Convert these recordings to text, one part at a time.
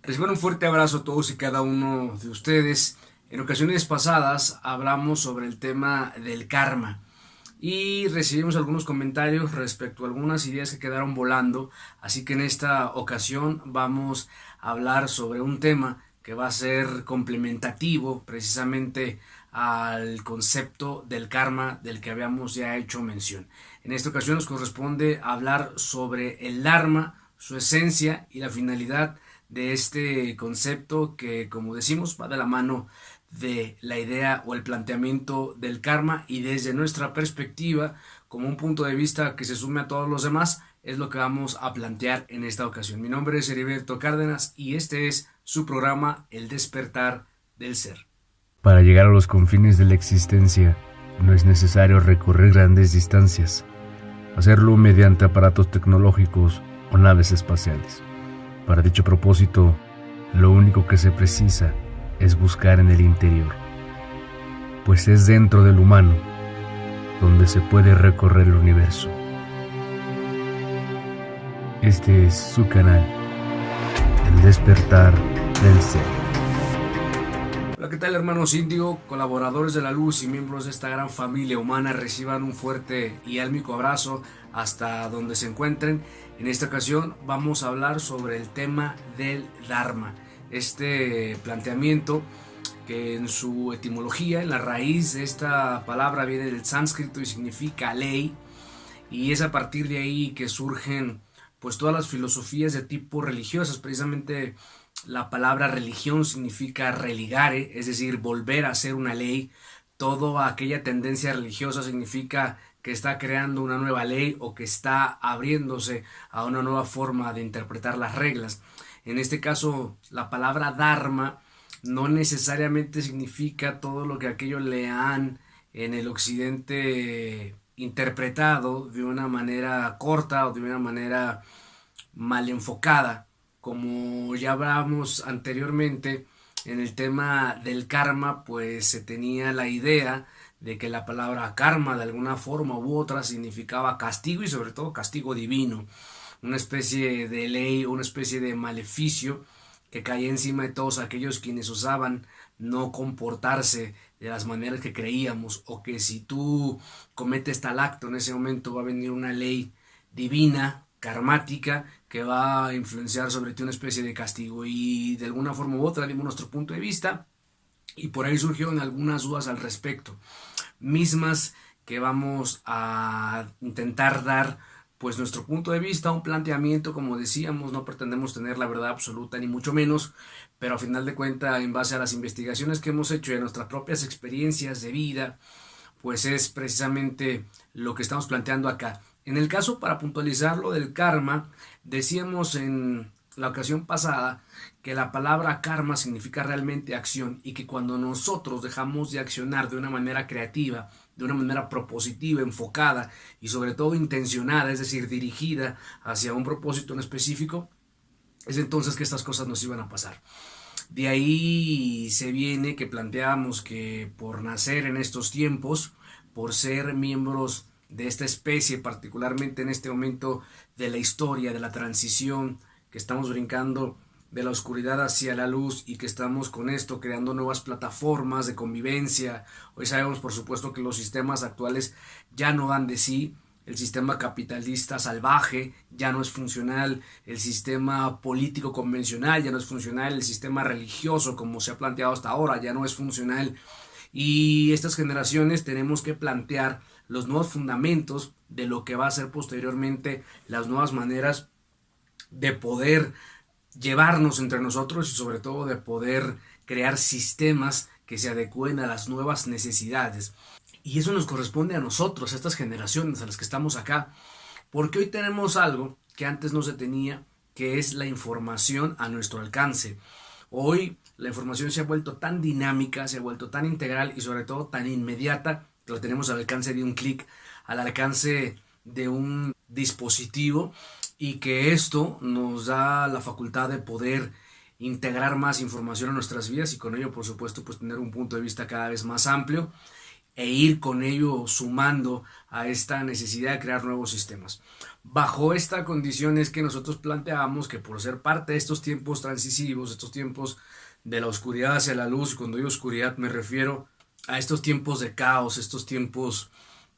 Reciban un fuerte abrazo a todos y cada uno de ustedes. En ocasiones pasadas hablamos sobre el tema del karma y recibimos algunos comentarios respecto a algunas ideas que quedaron volando, así que en esta ocasión vamos a hablar sobre un tema que va a ser complementativo precisamente al concepto del karma del que habíamos ya hecho mención. En esta ocasión nos corresponde hablar sobre el dharma, su esencia y la finalidad de este concepto que, como decimos, va de la mano de la idea o el planteamiento del karma, y desde nuestra perspectiva, como un punto de vista que se sume a todos los demás, es lo que vamos a plantear en esta ocasión. Mi nombre es Heriberto Cárdenas y este es su programa El despertar del ser. Para llegar a los confines de la existencia, no es necesario recorrer grandes distancias, hacerlo mediante aparatos tecnológicos o naves espaciales. Para dicho propósito, lo único que se precisa es buscar en el interior, pues es dentro del humano donde se puede recorrer el universo. Este es su canal, El despertar del ser. Hola, ¿qué tal, hermanos índigo, colaboradores de la luz y miembros de esta gran familia humana? Reciban un fuerte y álmico abrazo hasta donde se encuentren. En esta ocasión vamos a hablar sobre el tema del Dharma, este planteamiento que en su etimología, en la raíz de esta palabra, viene del sánscrito y significa ley, y es a partir de ahí que surgen pues todas las filosofías de tipo religiosas. Precisamente la palabra religión significa religare, es decir, volver a ser una ley. Toda aquella tendencia religiosa significa que está creando una nueva ley o que está abriéndose a una nueva forma de interpretar las reglas. En este caso, la palabra dharma no necesariamente significa todo lo que aquello le han en el occidente interpretado de una manera corta o de una manera mal enfocada. Como ya hablamos anteriormente en el tema del karma, pues se tenía la idea de que la palabra karma de alguna forma u otra significaba castigo, y sobre todo castigo divino, una especie de ley, una especie de maleficio que caía encima de todos aquellos quienes osaban no comportarse de las maneras que creíamos, o que si tú cometes tal acto en ese momento va a venir una ley divina, karmática, que va a influenciar sobre ti una especie de castigo. Y de alguna forma u otra dimos nuestro punto de vista y por ahí surgieron algunas dudas al respecto, mismas que vamos a intentar dar pues nuestro punto de vista, un planteamiento. Como decíamos, no pretendemos tener la verdad absoluta ni mucho menos, pero a final de cuentas, en base a las investigaciones que hemos hecho y a nuestras propias experiencias de vida, pues es precisamente lo que estamos planteando acá. En el caso, para puntualizar lo del karma, decíamos en la ocasión pasada que la palabra karma significa realmente acción, y que cuando nosotros dejamos de accionar de una manera creativa, de una manera propositiva, enfocada y sobre todo intencionada, es decir, dirigida hacia un propósito en específico, es entonces que estas cosas nos iban a pasar. De ahí se viene que planteamos que por nacer en estos tiempos, por ser miembros de esta especie, particularmente en este momento de la historia, de la transición, que estamos brincando de la oscuridad hacia la luz y que estamos con esto creando nuevas plataformas de convivencia. Hoy sabemos, por supuesto, que los sistemas actuales ya no dan de sí. El sistema capitalista salvaje ya no es funcional, el sistema político convencional ya no es funcional, el sistema religioso como se ha planteado hasta ahora ya no es funcional, y estas generaciones tenemos que plantear los nuevos fundamentos de lo que va a ser posteriormente las nuevas maneras de poder llevarnos entre nosotros y sobre todo de poder crear sistemas que se adecúen a las nuevas necesidades. Y eso nos corresponde a nosotros, a estas generaciones a las que estamos acá, porque hoy tenemos algo que antes no se tenía, que es la información a nuestro alcance. Hoy la información se ha vuelto tan dinámica, se ha vuelto tan integral y sobre todo tan inmediata, que lo tenemos al alcance de un clic, al alcance de un dispositivo, y que esto nos da la facultad de poder integrar más información a nuestras vidas y con ello, por supuesto, pues tener un punto de vista cada vez más amplio e ir con ello sumando a esta necesidad de crear nuevos sistemas. Bajo esta condición es que nosotros planteamos que por ser parte de estos tiempos transitivos, estos tiempos de la oscuridad hacia la luz, cuando digo oscuridad me refiero a estos tiempos de caos, estos tiempos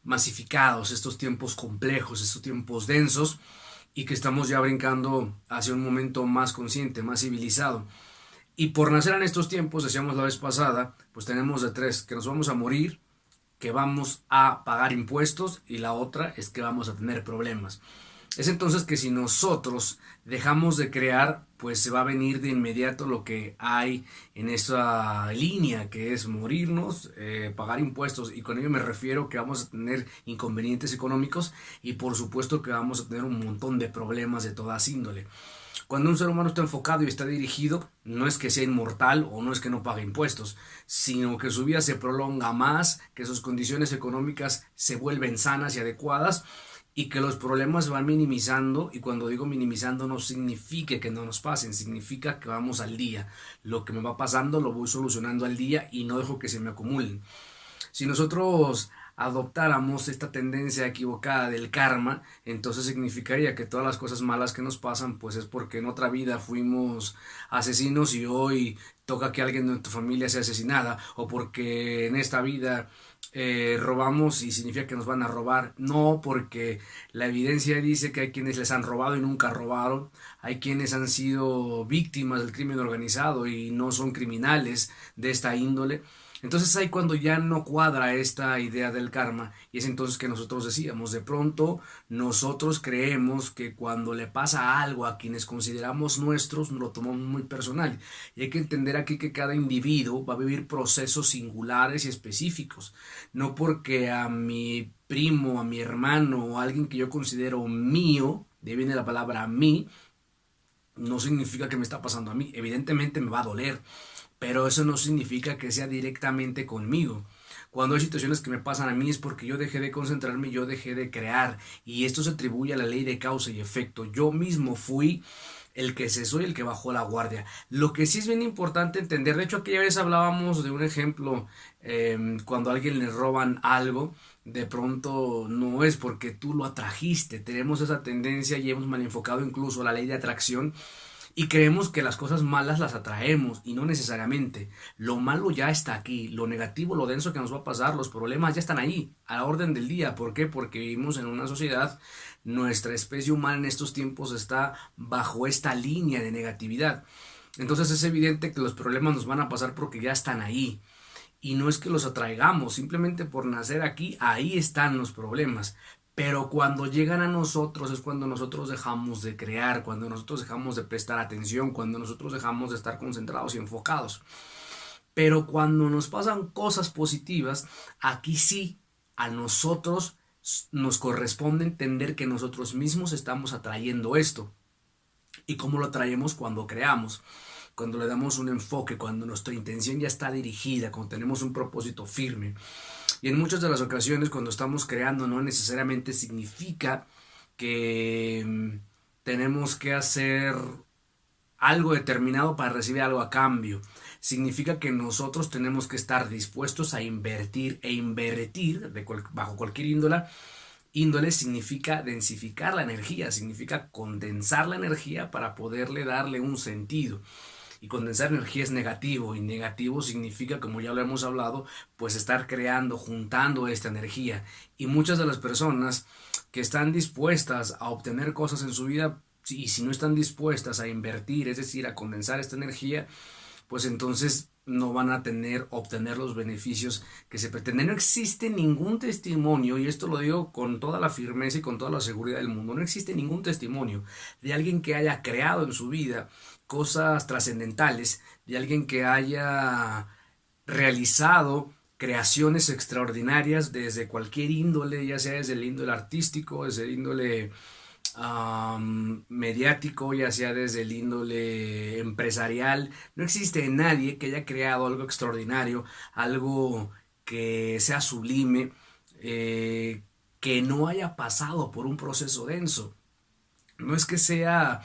masificados, estos tiempos complejos, estos tiempos densos, y que estamos ya brincando hacia un momento más consciente, más civilizado. Y por nacer en estos tiempos, decíamos la vez pasada, pues tenemos de tres: que nos vamos a morir, que vamos a pagar impuestos, y la otra es que vamos a tener problemas. Es entonces que si nosotros dejamos de crear, pues se va a venir de inmediato lo que hay en esa línea, que es morirnos, pagar impuestos, y con ello me refiero que vamos a tener inconvenientes económicos y por supuesto que vamos a tener un montón de problemas de toda índole. Cuando un ser humano está enfocado y está dirigido, no es que sea inmortal o no es que no pague impuestos, sino que su vida se prolonga más, que sus condiciones económicas se vuelven sanas y adecuadas, y que los problemas se van minimizando. Y cuando digo minimizando no significa que no nos pasen, significa que vamos al día. Lo que me va pasando lo voy solucionando al día y no dejo que se me acumulen. Si nosotros adoptáramos esta tendencia equivocada del karma, entonces significaría que todas las cosas malas que nos pasan pues es porque en otra vida fuimos asesinos y hoy toca que alguien de tu familia sea asesinada, o porque en esta vida robamos y significa que nos van a robar. No, porque la evidencia dice que hay quienes les han robado y nunca robaron, hay quienes han sido víctimas del crimen organizado y no son criminales de esta índole. Entonces ahí cuando ya no cuadra esta idea del karma, y es entonces que nosotros decíamos, de pronto nosotros creemos que cuando le pasa algo a quienes consideramos nuestros, lo tomamos muy personal. Y hay que entender aquí que cada individuo va a vivir procesos singulares y específicos. No porque a mi primo, a mi hermano o a alguien que yo considero mío, de ahí viene la palabra mí, no significa que me está pasando a mí. Evidentemente me va a doler, pero eso no significa que sea directamente conmigo. Cuando hay situaciones que me pasan a mí es porque yo dejé de concentrarme, yo dejé de crear, y esto se atribuye a la ley de causa y efecto. Yo mismo fui el que cesó y el que bajó la guardia. Lo que sí es bien importante entender, de hecho aquella vez hablábamos de un ejemplo, cuando a alguien le roban algo, de pronto no es porque tú lo atrajiste. Tenemos esa tendencia y hemos mal enfocado incluso la ley de atracción, y creemos que las cosas malas las atraemos, y no necesariamente. Lo malo ya está aquí, lo negativo, lo denso que nos va a pasar, los problemas ya están ahí, a la orden del día. ¿Por qué? Porque vivimos en una sociedad, nuestra especie humana en estos tiempos está bajo esta línea de negatividad. Entonces es evidente que los problemas nos van a pasar porque ya están ahí. Y no es que los atraigamos, simplemente por nacer aquí, ahí están los problemas. Pero cuando llegan a nosotros es cuando nosotros dejamos de crear, cuando nosotros dejamos de prestar atención, cuando nosotros dejamos de estar concentrados y enfocados. Pero cuando nos pasan cosas positivas, aquí sí a nosotros nos corresponde entender que nosotros mismos estamos atrayendo esto. ¿Y cómo lo atraemos? Cuando creamos, cuando le damos un enfoque, cuando nuestra intención ya está dirigida, cuando tenemos un propósito firme. Y en muchas de las ocasiones cuando estamos creando no necesariamente significa que tenemos que hacer algo determinado para recibir algo a cambio. Significa que nosotros tenemos que estar dispuestos a invertir, e invertir bajo cualquier índole significa densificar la energía, significa condensar la energía para poderle darle un sentido. Y condensar energía es negativo, y negativo significa, como ya lo hemos hablado, pues estar creando, juntando esta energía. Y muchas de las personas que están dispuestas a obtener cosas en su vida, y si no están dispuestas a invertir, es decir, a condensar esta energía, pues entonces no van a obtener los beneficios que se pretenden. No existe ningún testimonio, y esto lo digo con toda la firmeza y con toda la seguridad del mundo, no existe ningún testimonio de alguien que haya creado en su vida cosas trascendentales, de alguien que haya realizado creaciones extraordinarias desde cualquier índole, ya sea desde el índole artístico, desde el índole mediático, ya sea desde el índole empresarial. No existe nadie que haya creado algo extraordinario, algo que sea sublime, que no haya pasado por un proceso denso. No es que sea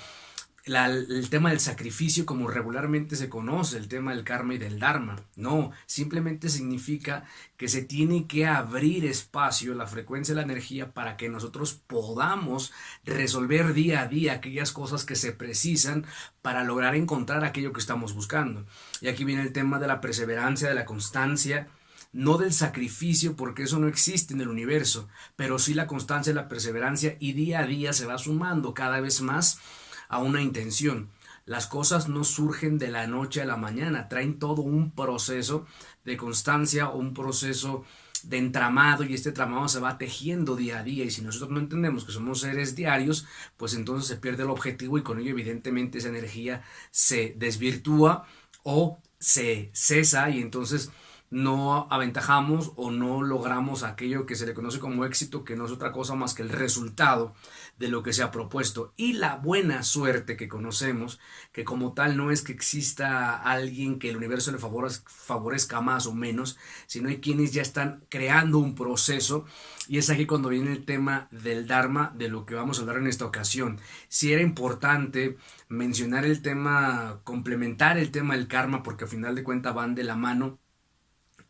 el tema del sacrificio como regularmente se conoce, el tema del karma y del dharma. No, simplemente significa que se tiene que abrir espacio, la frecuencia de la energía, para que nosotros podamos resolver día a día aquellas cosas que se precisan para lograr encontrar aquello que estamos buscando. Y aquí viene el tema de la perseverancia, de la constancia, no del sacrificio, porque eso no existe en el universo, pero sí la constancia y la perseverancia, y día a día se va sumando cada vez más a una intención. Las cosas no surgen de la noche a la mañana, traen todo un proceso de constancia, un proceso de entramado, y este entramado se va tejiendo día a día, y si nosotros no entendemos que somos seres diarios, pues entonces se pierde el objetivo, y con ello evidentemente esa energía se desvirtúa o se cesa, y entonces no aventajamos o no logramos aquello que se le conoce como éxito, que no es otra cosa más que el resultado de lo que se ha propuesto. Y la buena suerte que conocemos, que como tal no es que exista alguien que el universo le favorezca más o menos, sino hay quienes ya están creando un proceso, y es aquí cuando viene el tema del Dharma, de lo que vamos a hablar en esta ocasión. Si era importante mencionar el tema, complementar el tema del karma, porque al final de cuentas van de la mano,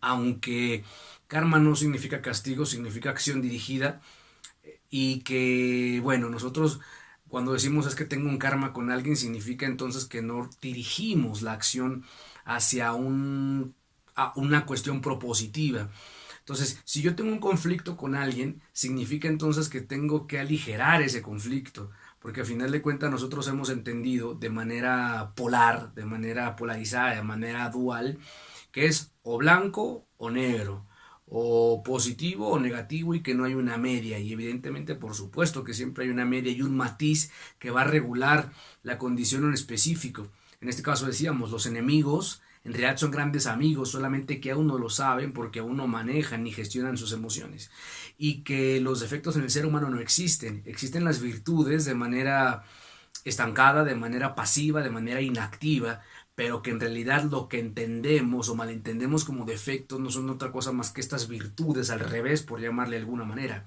aunque karma no significa castigo, significa acción dirigida, y que, bueno, nosotros cuando decimos es que tengo un karma con alguien, significa entonces que no dirigimos la acción hacia a una cuestión propositiva. Entonces, si yo tengo un conflicto con alguien, significa entonces que tengo que aligerar ese conflicto, porque al final de cuentas nosotros hemos entendido de manera polar, de manera polarizada, de manera dual, que es o blanco o negro, o positivo o negativo, y que no hay una media. Y evidentemente, por supuesto que siempre hay una media y un matiz que va a regular la condición en específico. En este caso decíamos, los enemigos en realidad son grandes amigos, solamente que aún no lo saben porque aún no manejan ni gestionan sus emociones. Y que los defectos en el ser humano no existen, existen las virtudes de manera estancada, de manera pasiva, de manera inactiva, pero que en realidad lo que entendemos o malentendemos como defectos no son otra cosa más que estas virtudes al revés, por llamarle de alguna manera.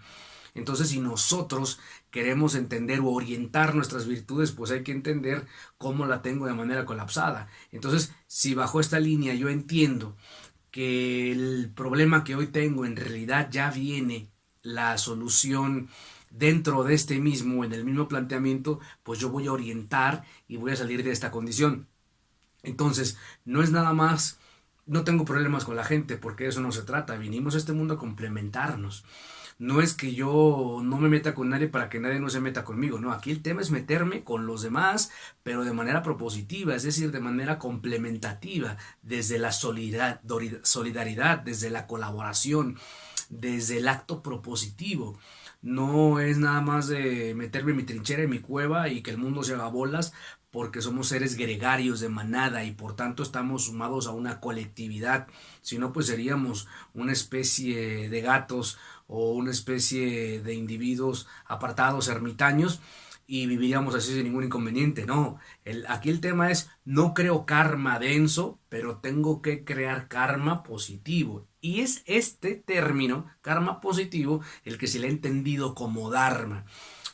Entonces, si nosotros queremos entender o orientar nuestras virtudes, pues hay que entender cómo la tengo de manera colapsada. Entonces, si bajo esta línea yo entiendo que el problema que hoy tengo en realidad ya viene la solución dentro de este mismo, en el mismo planteamiento, pues yo voy a orientar y voy a salir de esta condición. Entonces, no es nada más, no tengo problemas con la gente, porque de eso no se trata. Vinimos a este mundo a complementarnos. No es que yo no me meta con nadie para que nadie no se meta conmigo, no, aquí el tema es meterme con los demás, pero de manera propositiva, es decir, de manera complementativa, desde la solidaridad, desde la colaboración, desde el acto propositivo. No es nada más de meterme en mi trinchera, en mi cueva, y que el mundo se haga bolas, porque somos seres gregarios de manada y por tanto estamos sumados a una colectividad. Si no, pues seríamos una especie de gatos o una especie de individuos apartados, ermitaños, y viviríamos así sin ningún inconveniente. No, aquí el tema es, no creo karma denso, pero tengo que crear karma positivo. Y es este término, karma positivo, el que se le ha entendido como dharma.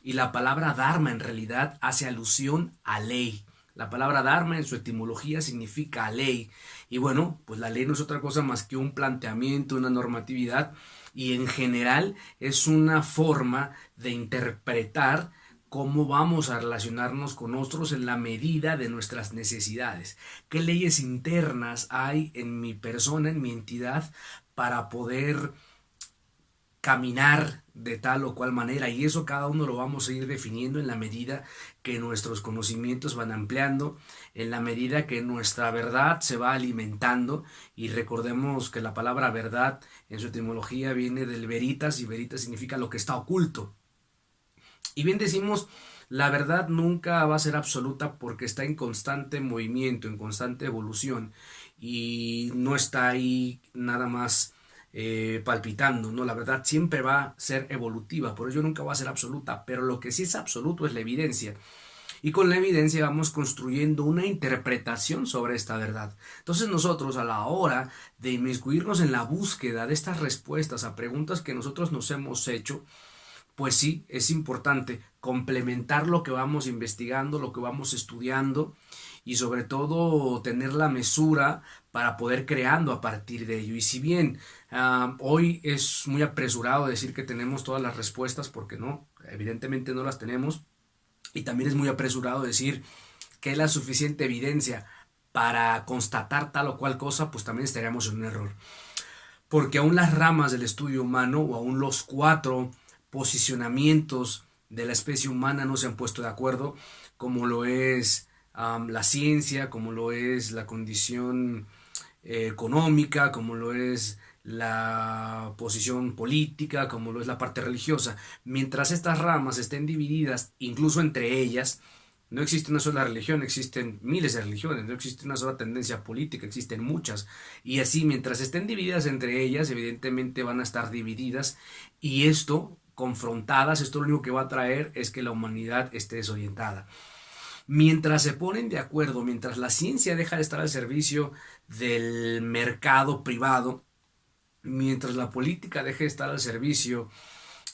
Y la palabra dharma en realidad hace alusión a ley. La palabra dharma en su etimología significa ley. Y bueno, pues la ley no es otra cosa más que un planteamiento, una normatividad, y en general es una forma de interpretar cómo vamos a relacionarnos con otros en la medida de nuestras necesidades. ¿Qué leyes internas hay en mi persona, en mi entidad, para poder caminar de tal o cual manera? Y eso cada uno lo vamos a ir definiendo en la medida que nuestros conocimientos van ampliando, en la medida que nuestra verdad se va alimentando. Y recordemos que la palabra verdad en su etimología viene del veritas, y veritas significa lo que está oculto. Y bien decimos, la verdad nunca va a ser absoluta porque está en constante movimiento, en constante evolución, y no está ahí nada más palpitando, ¿no? La verdad siempre va a ser evolutiva, por ello nunca va a ser absoluta, pero lo que sí es absoluto es la evidencia. Y con la evidencia vamos construyendo una interpretación sobre esta verdad. Entonces nosotros, a la hora de inmiscuirnos en la búsqueda de estas respuestas a preguntas que nosotros nos hemos hecho, pues sí, es importante complementar lo que vamos investigando, lo que vamos estudiando y sobre todo tener la mesura para poder creando a partir de ello. Y si bien hoy es muy apresurado decir que tenemos todas las respuestas, porque no, evidentemente no las tenemos, y también es muy apresurado decir que es la suficiente evidencia para constatar tal o cual cosa, pues también estaríamos en un error. Porque aún las ramas del estudio humano o aún los 4 posicionamientos de la especie humana no se han puesto de acuerdo, como lo es la ciencia, como lo es la condición económica, como lo es la posición política, como lo es la parte religiosa. Mientras estas ramas estén divididas, incluso entre ellas, no existe una sola religión, existen miles de religiones, no existe una sola tendencia política, existen muchas. Y así, mientras estén divididas entre ellas, evidentemente van a estar divididas y esto, confrontadas, esto lo único que va a traer es que la humanidad esté desorientada. Mientras se ponen de acuerdo, mientras la ciencia deja de estar al servicio del mercado privado, mientras la política deje de estar al servicio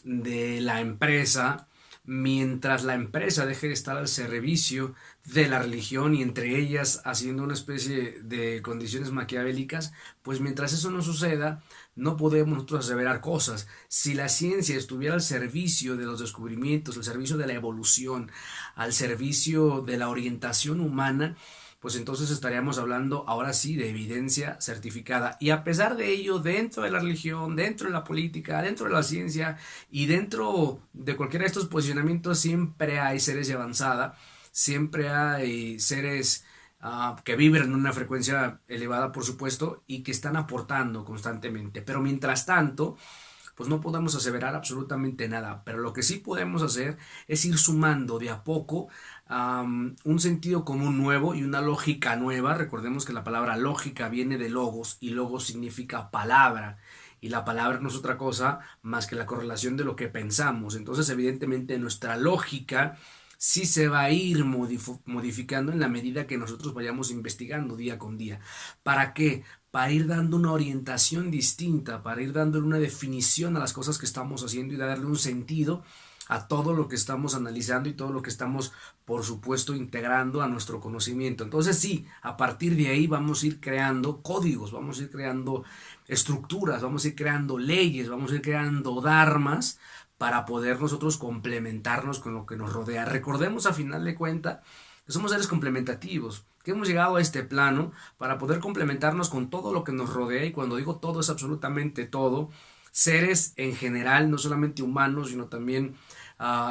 de la empresa, mientras la empresa deje de estar al servicio de la religión y entre ellas haciendo una especie de condiciones maquiavélicas, pues mientras eso no suceda, no podemos nosotros aseverar cosas. Si la ciencia estuviera al servicio de los descubrimientos, al servicio de la evolución, al servicio de la orientación humana, pues entonces estaríamos hablando ahora sí de evidencia certificada. Y a pesar de ello, dentro de la religión, dentro de la política, dentro de la ciencia y dentro de cualquiera de estos posicionamientos siempre hay seres de avanzada, siempre hay seres que vibran en una frecuencia elevada, por supuesto, y que están aportando constantemente. Pero mientras tanto, pues no podemos aseverar absolutamente nada, pero lo que sí podemos hacer es ir sumando de a poco un sentido común nuevo y una lógica nueva. Recordemos que la palabra lógica viene de logos y logos significa palabra y la palabra no es otra cosa más que la correlación de lo que pensamos. Entonces evidentemente nuestra lógica sí se va a ir modificando en la medida que nosotros vayamos investigando día con día. ¿Para qué? Para ir dando una orientación distinta, para ir dándole una definición a las cosas que estamos haciendo y darle un sentido a todo lo que estamos analizando y todo lo que estamos, por supuesto, integrando a nuestro conocimiento. Entonces sí, a partir de ahí vamos a ir creando códigos, vamos a ir creando estructuras, vamos a ir creando leyes, vamos a ir creando dharmas para poder nosotros complementarnos con lo que nos rodea. Recordemos a final de cuentas que somos seres complementativos, que hemos llegado a este plano para poder complementarnos con todo lo que nos rodea, y cuando digo todo es absolutamente todo, seres en general, no solamente humanos, sino también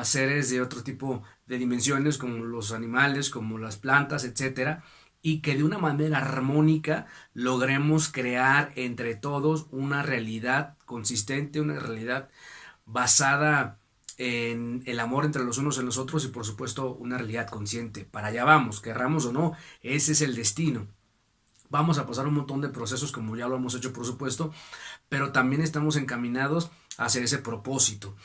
seres de otro tipo de dimensiones como los animales, como las plantas, etcétera, y que de una manera armónica logremos crear entre todos una realidad consistente, una realidad basada en el amor entre los unos y los otros y por supuesto una realidad consciente. Para allá vamos, querramos o no, ese es el destino. Vamos a pasar un montón de procesos como ya lo hemos hecho por supuesto, pero también estamos encaminados hacia ese propósito.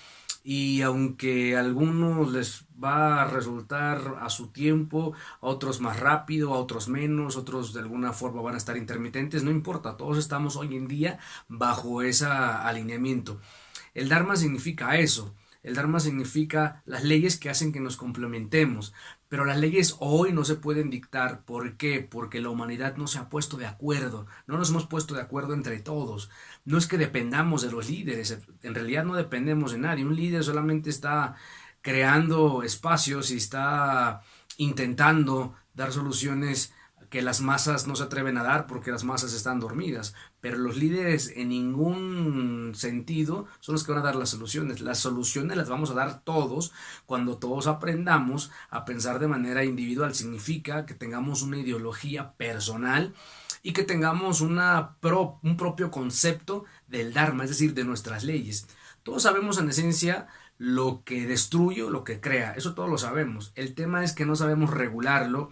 Y aunque a algunos les va a resultar a su tiempo, a otros más rápido, a otros menos, otros de alguna forma van a estar intermitentes, no importa, todos estamos hoy en día bajo ese alineamiento. El Dharma significa eso. El Dharma significa las leyes que hacen que nos complementemos, pero las leyes hoy no se pueden dictar. ¿Por qué? Porque la humanidad no se ha puesto de acuerdo, no nos hemos puesto de acuerdo entre todos. No es que dependamos de los líderes, en realidad no dependemos de nadie. Un líder solamente está creando espacios y está intentando dar soluciones que las masas no se atreven a dar porque las masas están dormidas, pero los líderes en ningún sentido son los que van a dar las soluciones las vamos a dar todos cuando todos aprendamos a pensar de manera individual. Significa que tengamos una ideología personal y que tengamos un propio concepto del Dharma, es decir, de nuestras leyes. Todos sabemos en esencia lo que destruye o lo que crea, eso todos lo sabemos. El tema es que no sabemos regularlo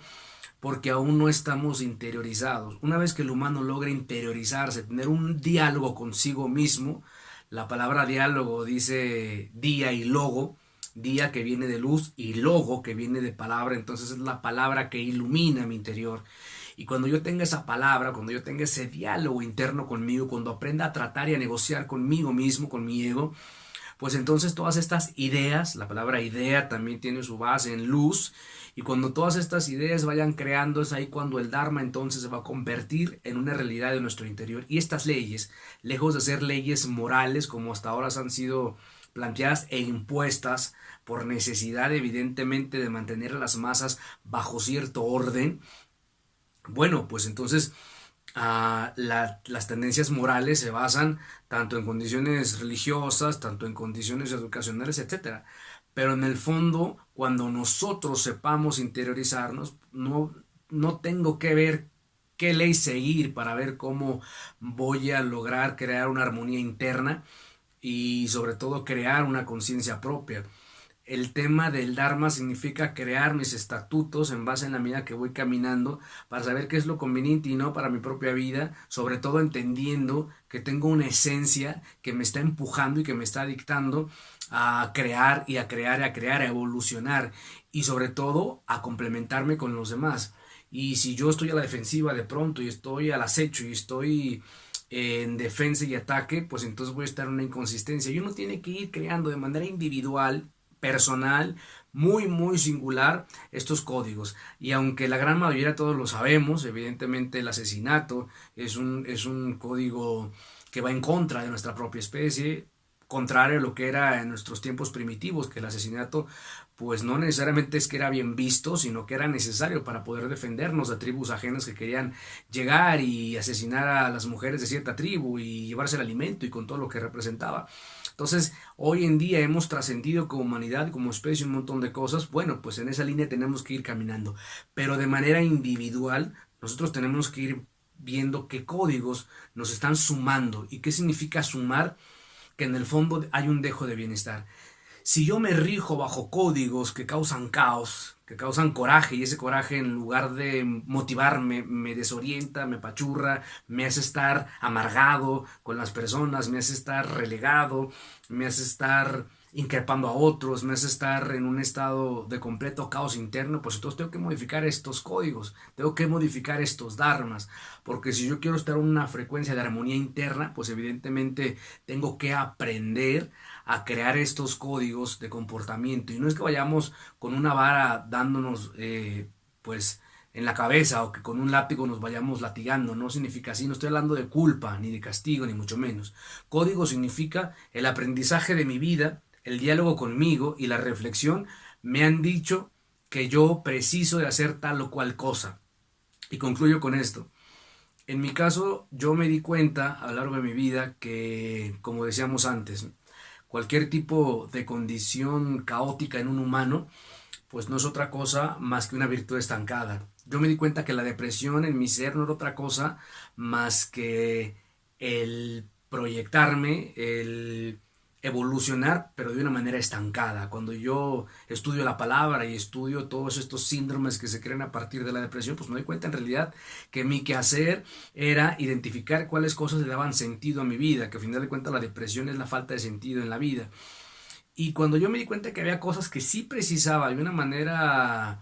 porque aún no estamos interiorizados. Una vez que el humano logra interiorizarse, tener un diálogo consigo mismo, la palabra diálogo dice día y logo, día que viene de luz y logo que viene de palabra, entonces es la palabra que ilumina mi interior. Y cuando yo tenga esa palabra, cuando yo tenga ese diálogo interno conmigo, cuando aprenda a tratar y a negociar conmigo mismo, con mi ego, pues entonces todas estas ideas, la palabra idea también tiene su base en luz, y cuando todas estas ideas vayan creando, es ahí cuando el Dharma entonces se va a convertir en una realidad de nuestro interior. Y estas leyes, lejos de ser leyes morales como hasta ahora han sido planteadas e impuestas por necesidad evidentemente de mantener a las masas bajo cierto orden, bueno, pues entonces las tendencias morales se basan tanto en condiciones religiosas, tanto en condiciones educacionales, etcétera. Pero en el fondo, cuando nosotros sepamos interiorizarnos, no tengo que ver qué ley seguir para ver cómo voy a lograr crear una armonía interna y sobre todo crear una conciencia propia. El tema del Dharma significa crear mis estatutos en base en la medida que voy caminando para saber qué es lo conveniente y no para mi propia vida, sobre todo entendiendo que tengo una esencia que me está empujando y que me está dictando a crear y a crear y a crear, a evolucionar y sobre todo a complementarme con los demás. Y si yo estoy a la defensiva de pronto y estoy al acecho y estoy en defensa y ataque, pues entonces voy a estar en una inconsistencia. Y uno tiene que ir creando de manera individual, personal, muy singular estos códigos. Y aunque la gran mayoría todos lo sabemos, evidentemente el asesinato es un código que va en contra de nuestra propia especie, contrario a lo que era en nuestros tiempos primitivos, que el asesinato pues no necesariamente es que era bien visto, sino que era necesario para poder defendernos de tribus ajenas que querían llegar y asesinar a las mujeres de cierta tribu y llevarse el alimento y con todo lo que representaba. Entonces, hoy en día hemos trascendido como humanidad, como especie, un montón de cosas. Bueno, pues en esa línea tenemos que ir caminando, pero de manera individual nosotros tenemos que ir viendo qué códigos nos están sumando y qué significa sumar, que en el fondo hay un dejo de bienestar. Si yo me rijo bajo códigos que causan caos, que causan coraje, y ese coraje en lugar de motivarme, me desorienta, me apachurra, me hace estar amargado con las personas, me hace estar relegado, me hace estar increpando a otros, me hace estar en un estado de completo caos interno, pues entonces tengo que modificar estos códigos, tengo que modificar estos dharmas, porque si yo quiero estar en una frecuencia de armonía interna, pues evidentemente tengo que aprender a crear estos códigos de comportamiento. Y no es que vayamos con una vara dándonos pues en la cabeza o que con un látigo nos vayamos latigando, no significa así, no estoy hablando de culpa, ni de castigo, ni mucho menos. Código significa el aprendizaje de mi vida, el diálogo conmigo y la reflexión me han dicho que yo preciso de hacer tal o cual cosa. Y concluyo con esto. En mi caso, yo me di cuenta a lo largo de mi vida que, como decíamos antes, cualquier tipo de condición caótica en un humano, pues no es otra cosa más que una virtud estancada. Yo me di cuenta que la depresión en mi ser no era otra cosa más que el proyectarme, el evolucionar, pero de una manera estancada. Cuando yo estudio la palabra y estudio todos estos síndromes que se crean a partir de la depresión, pues me doy cuenta en realidad que mi quehacer era identificar cuáles cosas le daban sentido a mi vida, que al final de cuentas la depresión es la falta de sentido en la vida. Y cuando yo me di cuenta que había cosas que sí precisaba de una manera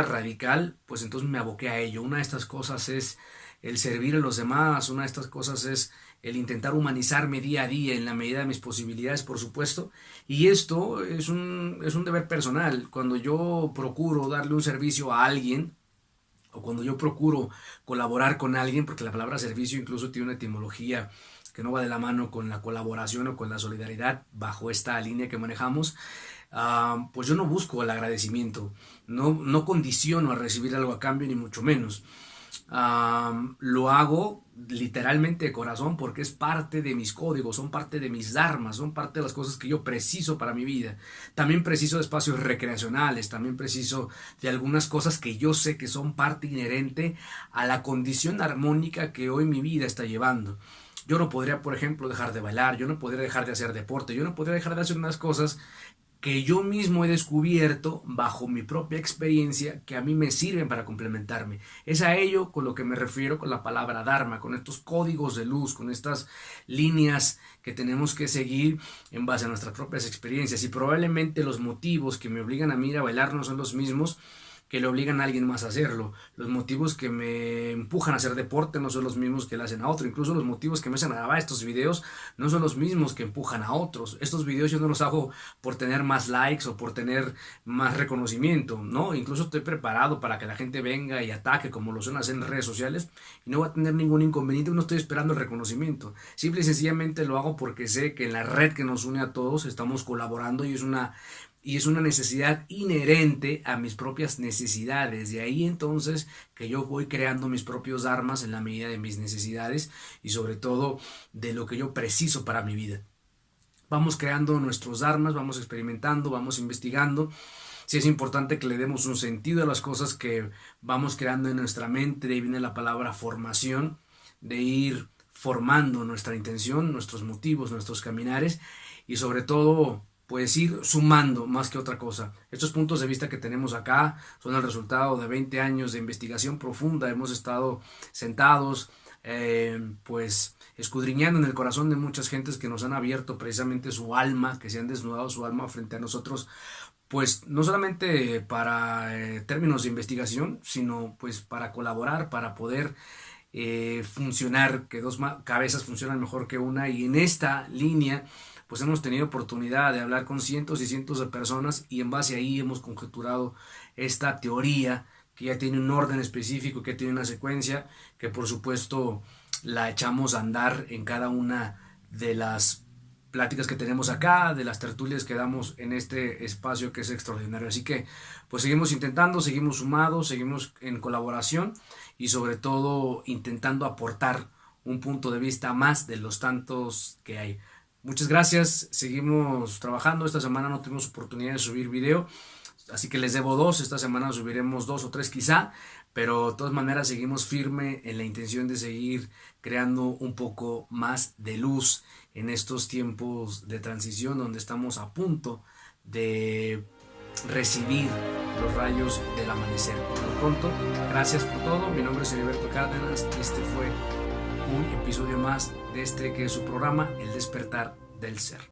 radical, pues entonces me aboqué a ello. Una de estas cosas es el servir a los demás, una de estas cosas es el intentar humanizarme día a día en la medida de mis posibilidades, por supuesto, y esto es un deber personal. Cuando yo procuro darle un servicio a alguien, o cuando yo procuro colaborar con alguien, porque la palabra servicio incluso tiene una etimología que no va de la mano con la colaboración o con la solidaridad bajo esta línea que manejamos, pues yo no busco el agradecimiento, no condiciono a recibir algo a cambio, ni mucho menos. Lo hago literalmente de corazón porque es parte de mis códigos, son parte de mis dharmas, son parte de las cosas que yo preciso para mi vida. También preciso de espacios recreacionales, también preciso de algunas cosas que yo sé que son parte inherente a la condición armónica que hoy mi vida está llevando. Yo no podría, por ejemplo, dejar de bailar, yo no podría dejar de hacer deporte, yo no podría dejar de hacer unas cosas que yo mismo he descubierto bajo mi propia experiencia que a mí me sirven para complementarme. Es a ello con lo que me refiero con la palabra Dharma, con estos códigos de luz, con estas líneas que tenemos que seguir en base a nuestras propias experiencias. Y probablemente los motivos que me obligan a mí a bailar no son los mismos que le obligan a alguien más a hacerlo. Los motivos que me empujan a hacer deporte no son los mismos que le hacen a otro. Incluso los motivos que me hacen grabar estos videos no son los mismos que empujan a otros. Estos videos yo no los hago por tener más likes o por tener más reconocimiento, ¿no? Incluso estoy preparado para que la gente venga y ataque como lo suelen hacer en redes sociales y no voy a tener ningún inconveniente, no estoy esperando el reconocimiento. Simple y sencillamente lo hago porque sé que en la red que nos une a todos estamos colaborando y es una necesidad inherente a mis propias necesidades. De ahí entonces que yo voy creando mis propios dharmas en la medida de mis necesidades y sobre todo de lo que yo preciso para mi vida. Vamos creando nuestros dharmas, vamos experimentando, vamos investigando. Sí es importante que le demos un sentido a las cosas que vamos creando en nuestra mente. De ahí viene la palabra formación, de ir formando nuestra intención, nuestros motivos, nuestros caminares y sobre todo pues ir sumando más que otra cosa. Estos puntos de vista que tenemos acá son el resultado de 20 años de investigación profunda. Hemos estado sentados, pues escudriñando en el corazón de muchas gentes que nos han abierto precisamente su alma, que se han desnudado su alma frente a nosotros, pues no solamente para términos de investigación, sino pues para colaborar, para poder funcionar, que dos cabezas funcionan mejor que una. Y en esta línea pues hemos tenido oportunidad de hablar con cientos y cientos de personas y en base a ahí hemos conjeturado esta teoría que ya tiene un orden específico, que tiene una secuencia, que por supuesto la echamos a andar en cada una de las pláticas que tenemos acá, de las tertulias que damos en este espacio que es extraordinario. Así que pues seguimos intentando, seguimos sumados, seguimos en colaboración y sobre todo intentando aportar un punto de vista más de los tantos que hay. Muchas gracias, seguimos trabajando. Esta semana no tuvimos oportunidad de subir video, así que les debo 2, esta semana subiremos 2 o 3 quizá, pero de todas maneras seguimos firme en la intención de seguir creando un poco más de luz en estos tiempos de transición donde estamos a punto de recibir los rayos del amanecer. Por lo pronto, gracias por todo, mi nombre es Heriberto Cárdenas y este fue un episodio más de este que es su programa El Despertar del Ser.